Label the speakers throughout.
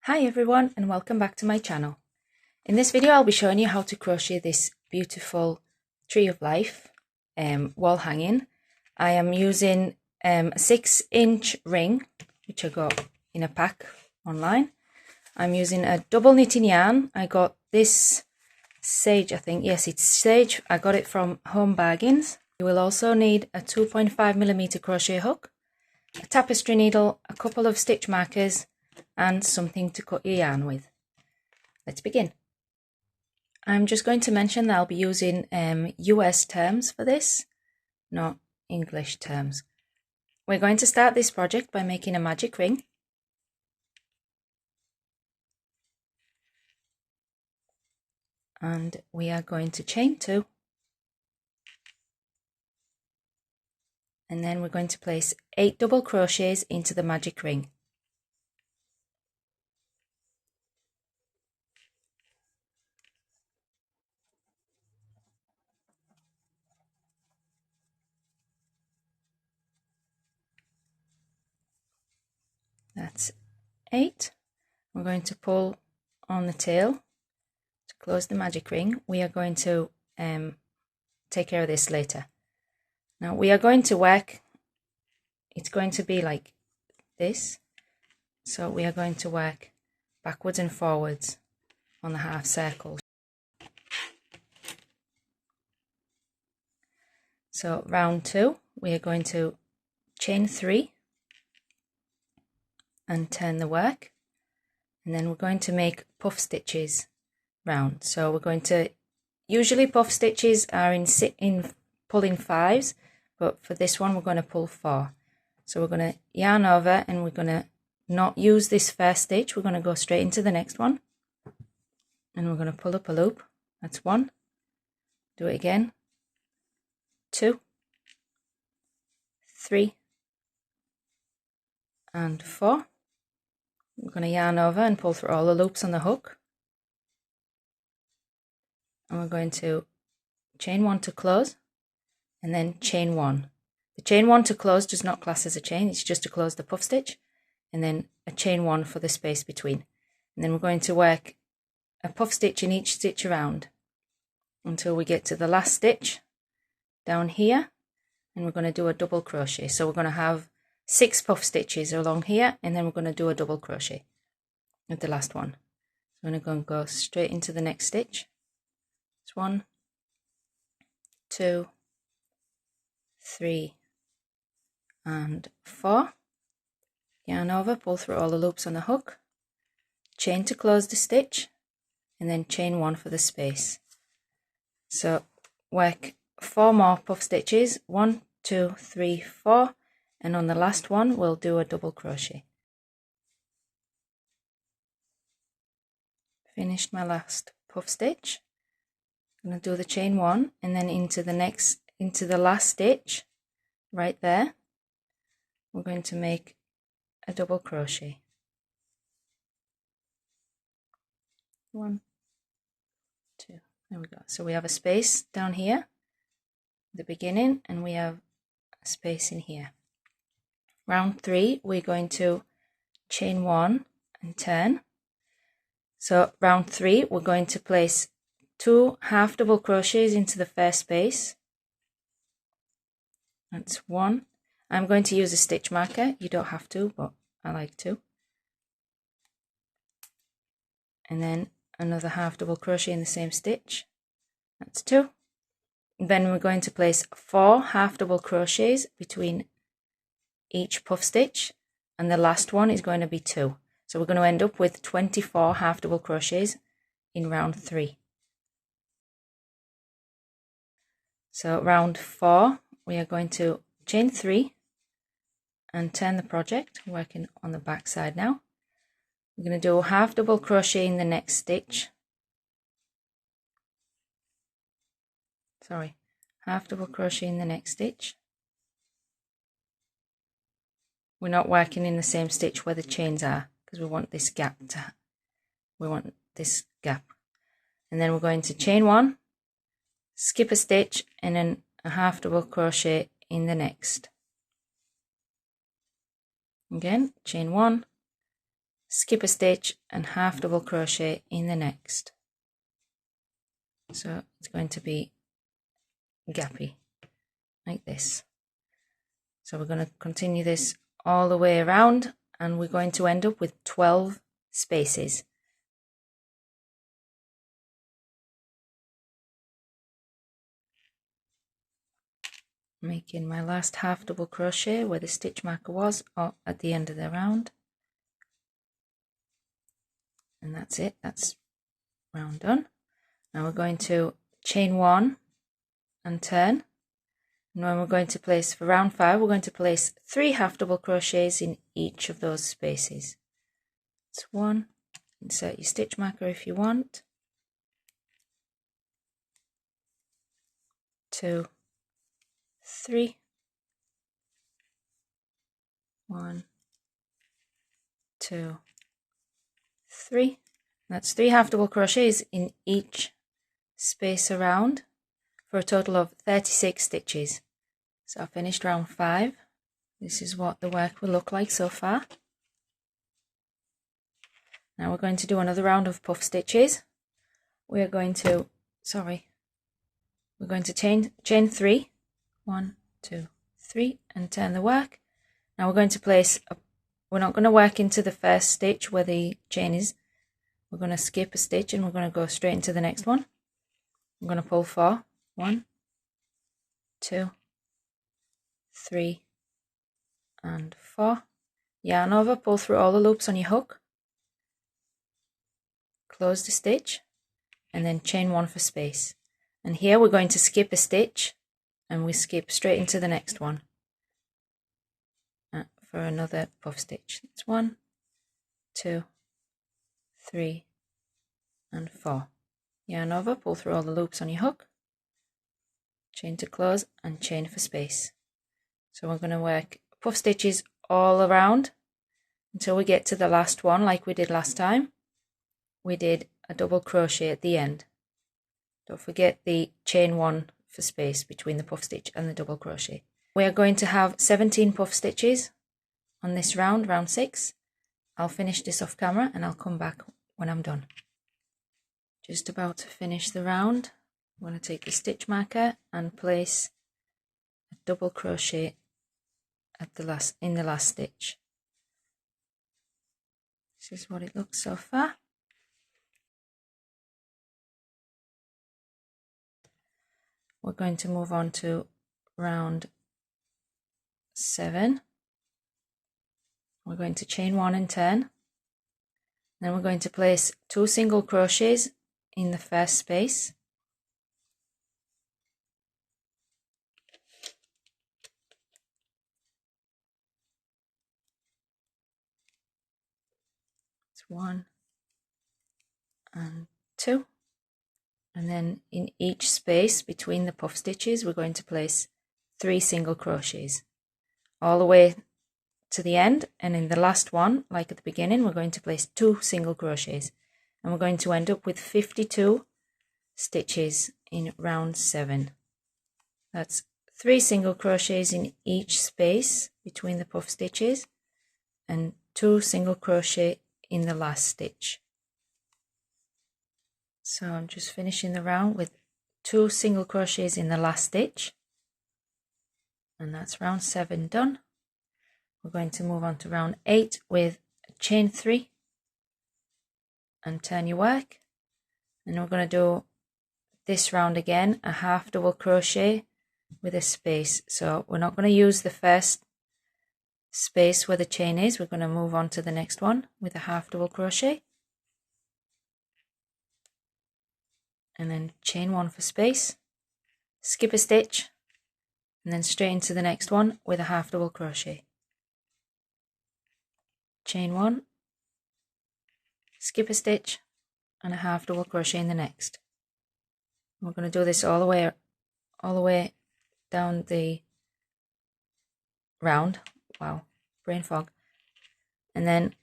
Speaker 1: Hi everyone and welcome back to my channel. In this video I'll be showing you how to crochet this beautiful tree of life wall hanging. I am using a 6-inch ring which I got in a pack online. I'm using a double knitting yarn. I got this sage, I think, yes it's sage. I got it from Home Bargains. You will also need a 2.5mm crochet hook, a tapestry needle, a couple of stitch markers and something to cut your yarn with. Let's begin. I'm just going to mention that I'll be using US terms for this, not English terms. We're going to start this project by making a magic ring. And we are going to chain 2. And then we're going to place 8 double crochets into the magic ring. That's 8. We're going to pull on the tail to close the magic ring. We are going to take care of this later. Now we are going to work, it's going to be like this. So we are going to work backwards and forwards on the half circles. So round 2, we are going to chain 3 and turn the work, and then we're going to make puff stitches round. So we're going to, usually puff stitches are in pulling 5s, but for this one we're going to pull 4. So we're going to yarn over and we're going to not use this first stitch, we're going to go straight into the next one and we're going to pull up a loop. That's 1, do it again, 2, 3 and 4. We're going to yarn over and pull through all the loops on the hook, and we're going to chain 1 to close and then chain 1. The chain 1 to close does not class as a chain, it's just to close the puff stitch, and then a chain 1 for the space between. And then we're going to work a puff stitch in each stitch around until we get to the last stitch down here, and we're going to do a double crochet. So we're going to have 6 puff stitches along here, and then we're going to do a double crochet with the last one. So I'm going to go straight into the next stitch. It's 1, 2, 3 and 4. Yarn over, pull through all the loops on the hook, chain to close the stitch, and then chain 1 for the space. So work 4 more puff stitches, 1, 2, 3, 4, and on the last one we'll do a double crochet. Finished my last puff stitch. I'm going to do the chain 1 and then into the last stitch right there we're going to make a double crochet. 1, 2, there we go. So we have a space down here at the beginning and we have a space in here. Round 3 we're going to chain 1 and turn. So round 3 we're going to place 2 half double crochets into the first space. That's 1. I'm going to use a stitch marker, you don't have to, but I like to. And then another half double crochet in the same stitch. That's 2. Then we're going to place 4 half double crochets between each puff stitch, and the last one is going to be 2. So we're going to end up with 24 half double crochets in round 3. So round 4 we are going to chain 3 and turn the project, working on the back side now. We're going to do a half double crochet in the next stitch. Sorry, half double crochet in the next stitch. We're not working in the same stitch where the chains are because we want this gap and then we're going to chain 1, skip a stitch, and then a half double crochet in the next. Again, chain 1, skip a stitch and half double crochet in the next. So it's going to be gappy like this. So we're going to continue this all the way around, and we're going to end up with 12 spaces. Making my last half double crochet where the stitch marker was, or at the end of the round. And that's it, that's round done. Now we're going to chain 1 and turn. And when we're going to place for round 5, we're going to place 3 half double crochets in each of those spaces. It's 1, insert your stitch marker if you want, 2, 3, 1, 2, 3. That's 3 half double crochets in each space around for a total of 36 stitches. So I finished round 5. This is what the work will look like so far. Now we're going to do another round of puff stitches. We're going to chain 3, 1, 2, 3, and turn the work. Now we're going to place we're not going to work into the first stitch where the chain is. We're going to skip a stitch and we're going to go straight into the next one. I'm going to pull 4, 1, 2, 3, and 4. Yarn over, pull through all the loops on your hook, close the stitch, and then chain 1 for space. And here we're going to skip a stitch, and we skip straight into the next one for another puff stitch. It's 1, 2, 3, and 4. Yarn over, pull through all the loops on your hook, chain to close, and chain for space. So we're going to work puff stitches all around until we get to the last one like we did last time. We did a double crochet at the end. Don't forget the chain 1 for space between the puff stitch and the double crochet. We are going to have 17 puff stitches on this round, round 6. I'll finish this off camera and I'll come back when I'm done. Just about to finish the round. I'm going to take the stitch marker and place a double crochet at in the last stitch. This is what it looks so far. We're going to move on to round 7. We're going to chain 1 and turn. Then we're going to place 2 single crochets in the first space. It's 1 and 2. And then in each space between the puff stitches, we're going to place 3 single crochets all the way to the end. And in the last one, like at the beginning, we're going to place 2 single crochets. And we're going to end up with 52 stitches in round 7. That's 3 single crochets in each space between the puff stitches and 2 single crochet in the last stitch. So I'm just finishing the round with 2 single crochets in the last stitch, and that's round 7 done. We're going to move on to round 8 with a chain 3 and turn your work, and we're going to do this round again, a half double crochet with a space. So we're not going to use the first space where the chain is, we're going to move on to the next one with a half double crochet. And then chain 1 for space, skip a stitch, and then straight into the next one with a half double crochet. Chain 1, skip a stitch, and a half double crochet in the next. We're going to do this all the way down the round. Wow, brain fog. And then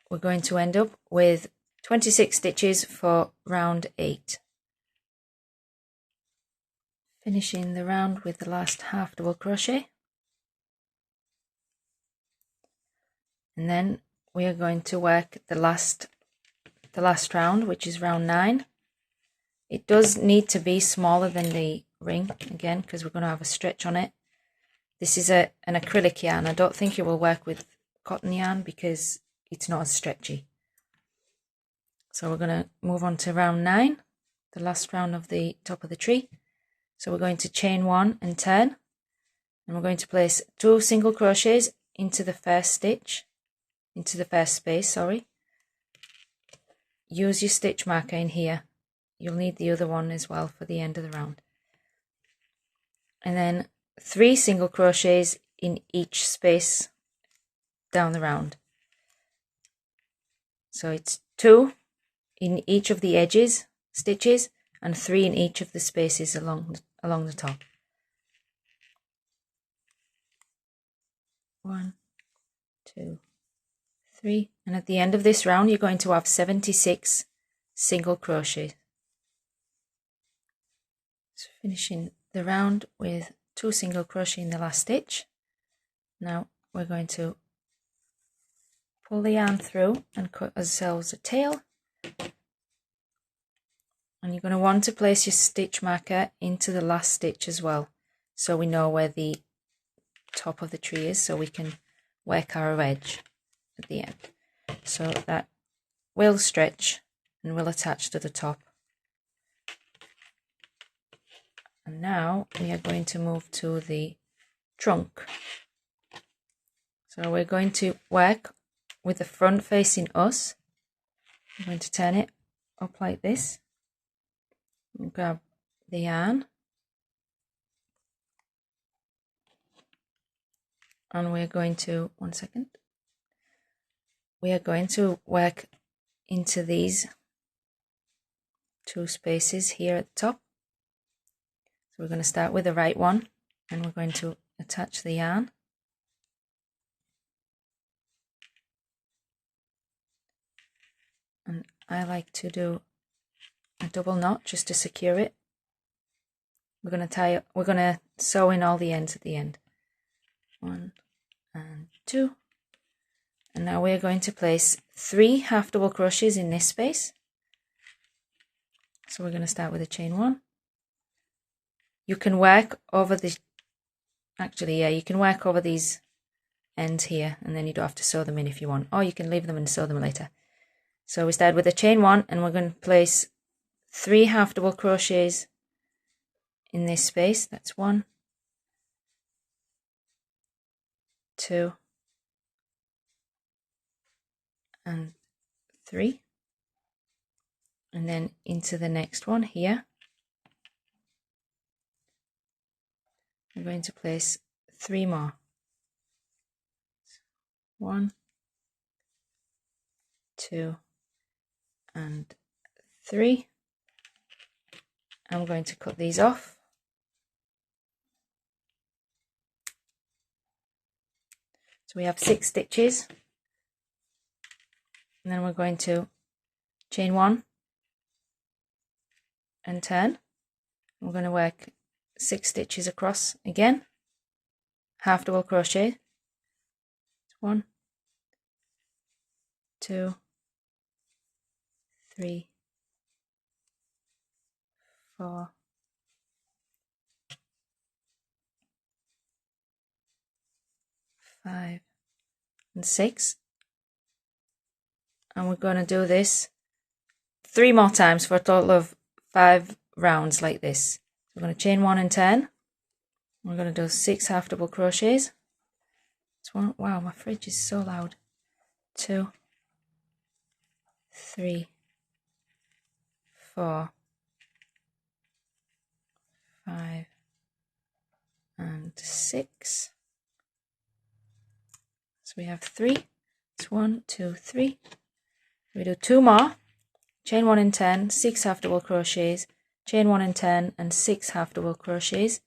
Speaker 1: we're going to end up with 26 stitches for round 8. Finishing the round with the last half double crochet. And then we are going to work the last round, which is round 9. It does need to be smaller than the ring again, because we're going to have a stretch on it. This is an acrylic yarn. I don't think it will work with cotton yarn because it's not as stretchy. So we're going to move on to round 9, the last round of the top of the tree. So we're going to chain 1 and turn, and we're going to place 2 single crochets into the first stitch, into the first space, sorry. Use your stitch marker in here. You'll need the other one as well for the end of the round. And then 3 single crochets in each space down the round. So it's 2 in each of the edges stitches and 3 in each of the spaces along the top. 1, 2, 3, and at the end of this round you're going to have 76 single crochets. So finishing the round with 2 single crochet in the last stitch. Now we're going to pull the yarn through and cut ourselves a tail, and you're going to want to place your stitch marker into the last stitch as well, so we know where the top of the tree is, so we can work our edge at the end. So that will stretch and will attach to the top. And now we are going to move to the trunk. So we're going to work with the front facing us. I'm going to turn it up like this. And grab the yarn. And we're going to, one second. We are going to work into these 2 spaces here at the top. So we're going to start with the right one, and we're going to attach the yarn. And I like to do a double knot just to secure it. We're going to sew in all the ends at the end. 1 and 2. And now we're going to place 3 half double crochets in this space. So we're going to start with a chain 1. You can work over the, you can work over these ends here, and then you don't have to sew them in if you want, or you can leave them and sew them later. So we start with a chain 1, and we're going to place 3 half double crochets in this space. That's 1, 2, and 3, and then into the next one here I'm going to place 3 more. 1, 2, and 3. I'm going to cut these off. So we have 6 stitches, and then we're going to chain 1 and turn. We're going to work 6 stitches across again, half double crochet. 1, 2, 3, 4, 5, and 6. And we're going to do this 3 more times for a total of 5 rounds like this. We're going to chain 1 and turn. We're going to do 6 half double crochets. It's 1. Wow, my fridge is so loud. 2, 3, 4, 5, and 6. So we have 3. It's 1, 2, 3. We do 2 more. Chain 1 and turn, 6 half double crochets, chain 1 and turn, and 6 half double crochets.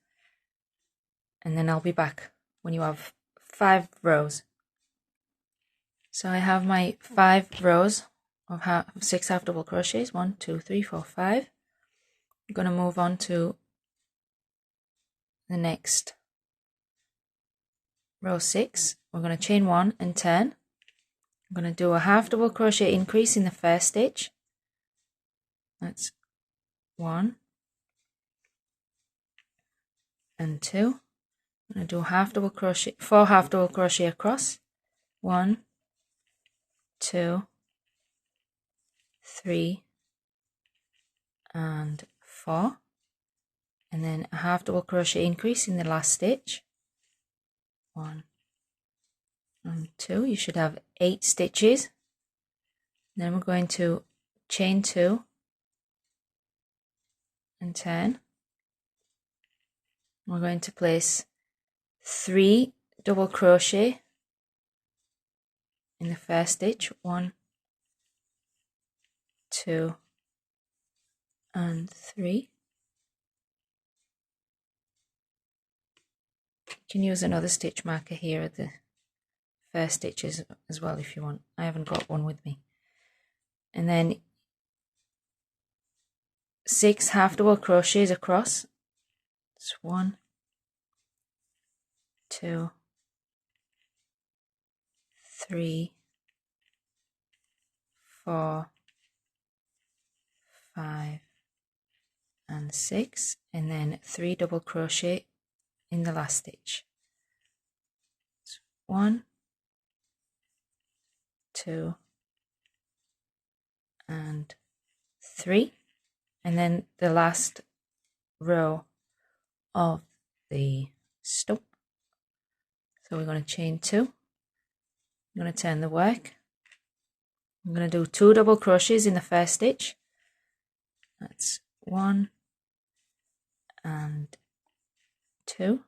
Speaker 1: And then I'll be back when you have 5 rows. So I have my 5 rows of 6 half double crochets. 1, 2, 3, 4, 5. I'm going to move on to the next row 6. We're going to chain 1 and turn. I'm going to do a half double crochet increase in the first stitch. That's 1 and 2. I'm going to do half double crochet, 4 half double crochet across. 1, 2, 3 and 4, and then a half double crochet increase in the last stitch. 1 and 2. You should have 8 stitches. Then we're going to chain 2 and turn. We're going to place 3 double crochet in the first stitch. 1, 2 and 3. You can use another stitch marker here at the first stitches as well if you want. I haven't got one with me. And then 6 half double crochets across. It's 1, 2, 3, 4, 5 and 6, and then 3 double crochet in the last stitch. It's 1, 2 and 3, and then the last row of the stump. So we're going to chain 2. I'm going to turn the work. I'm going to do 2 double crochets in the first stitch. That's 1 and 2,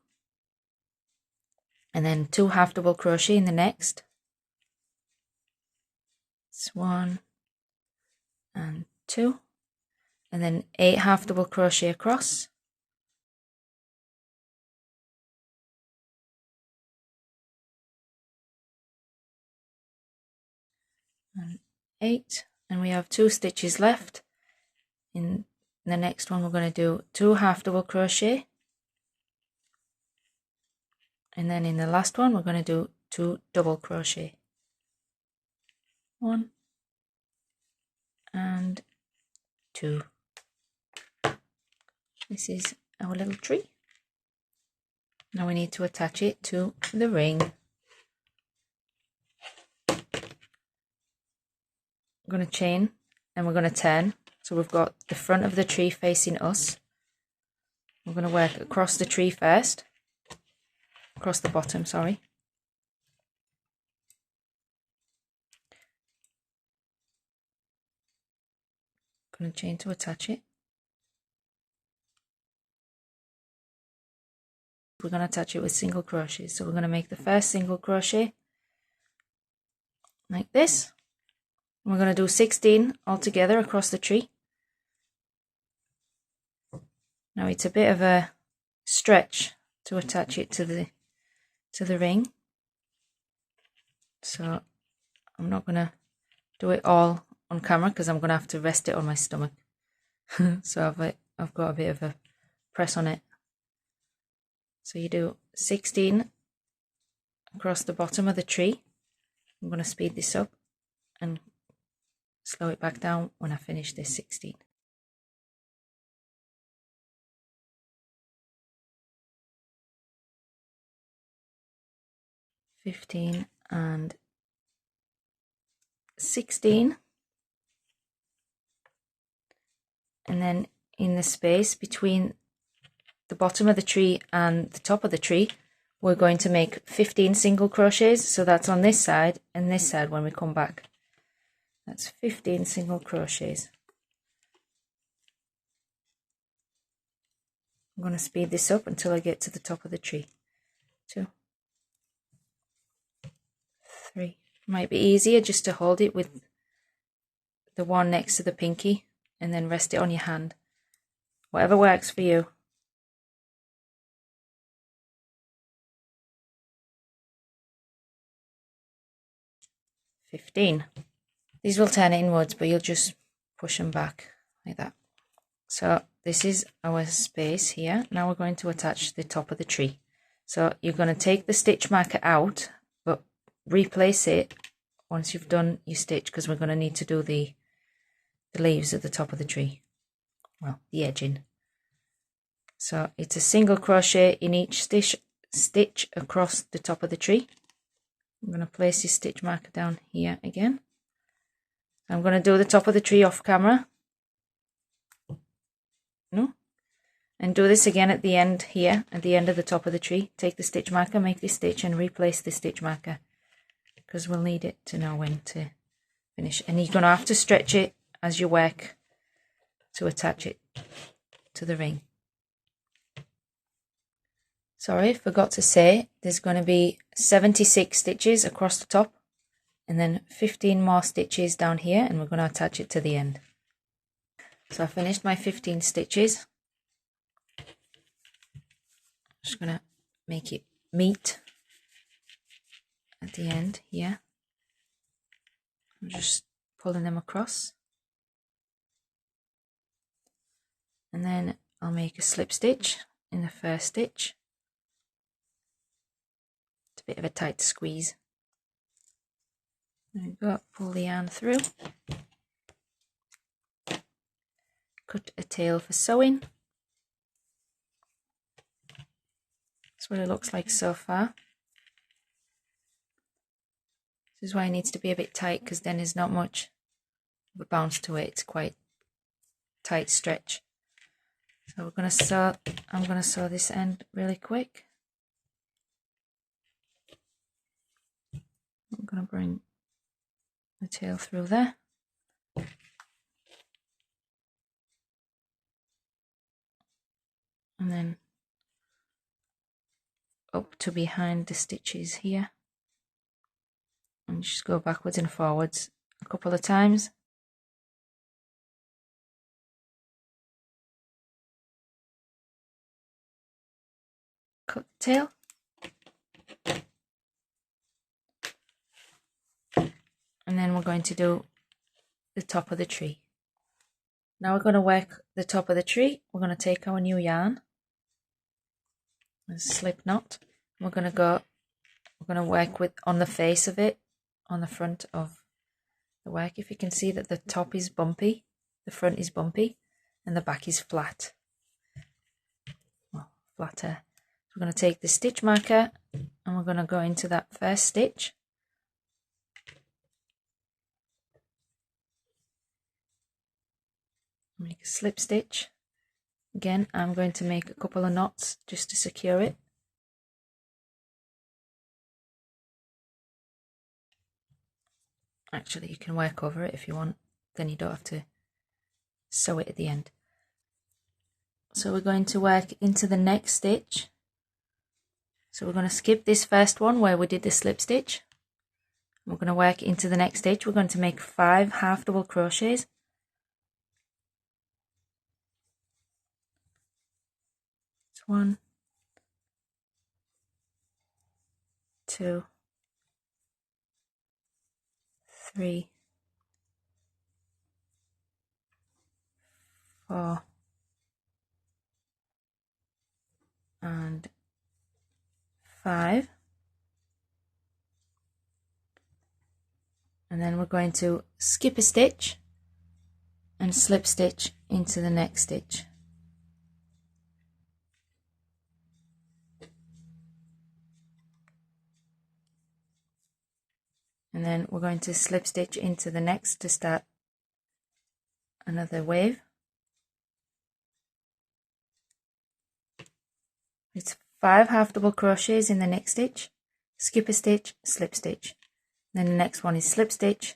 Speaker 1: and then 2 half double crochet in the next. It's 1 and 2, and then 8 half double crochet across. And 8, and we have 2 stitches left. In the next one we're going to do 2 half double crochet, and then in the last one we're going to do 2 double crochet. 1 and 2. This is our little tree. Now we need to attach it to the ring. I'm going to chain and we're going to turn. So we've got the front of the tree facing us. We're going to work across the tree first. Across the bottom, sorry. Going to chain to attach it. We're going to attach it with single crochets. So we're going to make the first single crochet like this. And we're going to do 16 all together across the tree. Now it's a bit of a stretch to attach it to the ring, so I'm not going to do it all on camera because I'm going to have to rest it on my stomach. So I've got a bit of a press on it. So you do 16 across the bottom of the tree. I'm going to speed this up and slow it back down when I finish this 16. And 16, and then in the space between the bottom of the tree and the top of the tree we're going to make 15 single crochets. So that's on this side and this side when we come back. That's 15 single crochets. I'm going to speed this up until I get to the top of the tree. 2, 3. Might be easier just to hold it with the one next to the pinky and then rest it on your hand. Whatever works for you. "15." These will turn inwards, but you'll just push them back like that. So this is our space here. Now we're going to attach the top of the tree. So you're going to take the stitch marker out, but replace it once you've done your stitch, because we're going to need to do the leaves at the top of the tree, well, the edging. So it's a single crochet in each stitch across the top of the tree. I'm going to place this stitch marker down here again. I'm going to do the top of the tree off camera. No. And do this again at the end here, at the end of the top of the tree. Take the stitch marker, make this stitch and replace the stitch marker, because we'll need it to know when to finish. And you're going to have to stretch it as you work to attach it to the ring. Sorry, forgot to say, there's going to be 76 stitches across the top and then 15 more stitches down here, and we're going to attach it to the end. So I finished my 15 stitches. Just going to make it meet at the end here. I'm just pulling them across. And then I'll make a slip stitch in the first stitch. It's a bit of a tight squeeze. There we go, pull the yarn through. Cut a tail for sewing. That's what it looks like so far. This is why it needs to be a bit tight, because then there's not much of a bounce to it. It's quite tight stretch. So we're going to sew, I'm going to sew this end really quick. I'm going to bring the tail through there. And then up to behind the stitches here. And just go backwards and forwards a couple of times. Cut the tail. And then we're going to do the top of the tree. Now we're going to work the top of the tree. We're going to take our new yarn, a slip knot. We're going to work with on the face of it, on the front of the work. If you can see that the top is bumpy, the front is bumpy, and the back is flat. Well, flatter. We're going to take the stitch marker and we're going to go into that first stitch. Make a slip stitch. Again, I'm going to make a couple of knots just to secure it. Actually, you can work over it if you want, then you don't have to sew it at the end. So we're going to work into the next stitch. So we're going to skip this first one where we did the slip stitch. We're going to work into the next stitch. We're going to make 5 half double crochets. 1, 2, 3, 4, and 5. And then we're going to skip a stitch and slip stitch into the next stitch. And then we're going to slip stitch into the next to start another wave. It's 5 half double crochets in the next stitch, skip a stitch, slip stitch. Then the next one is slip stitch,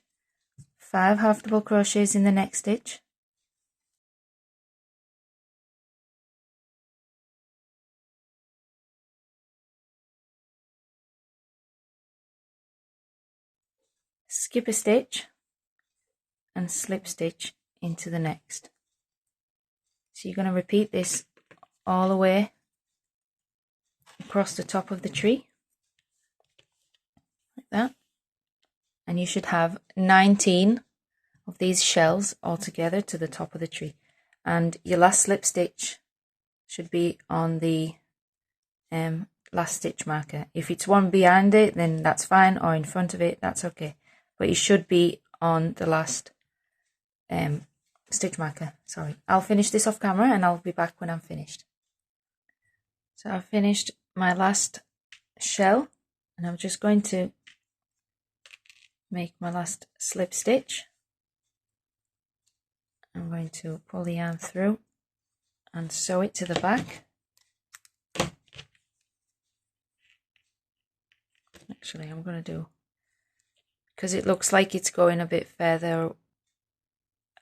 Speaker 1: 5 half double crochets in the next stitch, skip a stitch and slip stitch into the next. So you're going to repeat this all the way across the top of the tree like that, and you should have 19 of these shells all together to the top of the tree, and your last slip stitch should be on the last stitch marker. If it's one behind it, then that's fine, or in front of it, that's okay. but it should be on the last stitch marker. Sorry, I'll finish this off camera and I'll be back when I'm finished. So I've finished my last shell and I'm just going to make my last slip stitch. I'm going to pull the yarn through and sew it to the back. Actually, I'm going to do, because it looks like it's going a bit further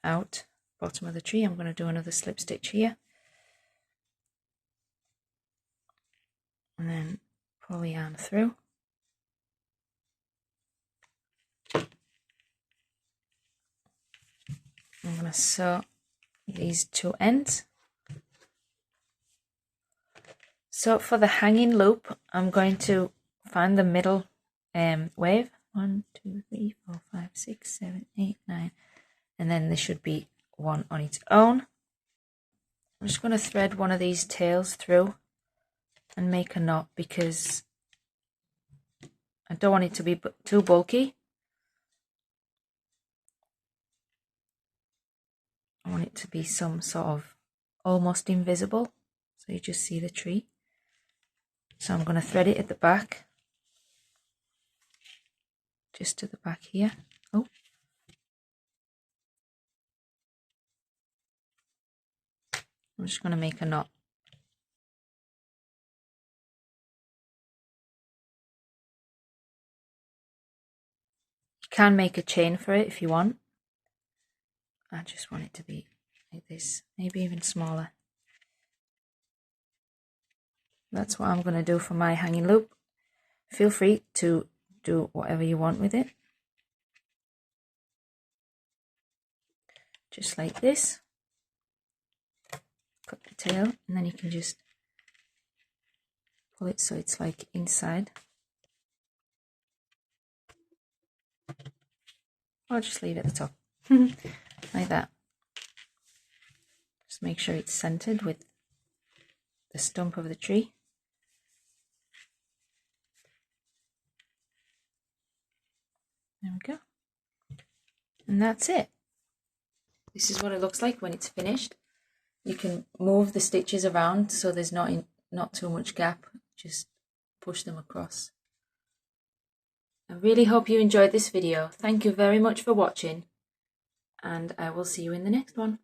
Speaker 1: out bottom of the tree, I'm going to do another slip stitch here and then pull the yarn through. I'm going to sew these two ends. So for the hanging loop, I'm going to find the middle wave. 1, 2, 3, 4, 5, 6, 7, 8, 9, and then there should be one on its own. I'm just going to thread one of these tails through and make a knot because I don't want it to be too bulky. I want it to be some sort of almost invisible, so you just see the tree. So I'm going to thread it at the back, just to the back here. Oh, I'm just going to make a knot. You can make a chain for it if you want. I just want it to be like this, maybe even smaller. That's what I'm going to do for my hanging loop. Feel free to do whatever you want with it. Just like this. Cut the tail and then you can just pull it so it's like inside. Or just leave it at the top. Like that. Just make sure it's centered with the stump of the tree. There we go. And that's it. This is what it looks like when it's finished. You can move the stitches around so there's not too much gap. Just push them across. I really hope you enjoyed this video. Thank you very much for watching, and I will see you in the next one.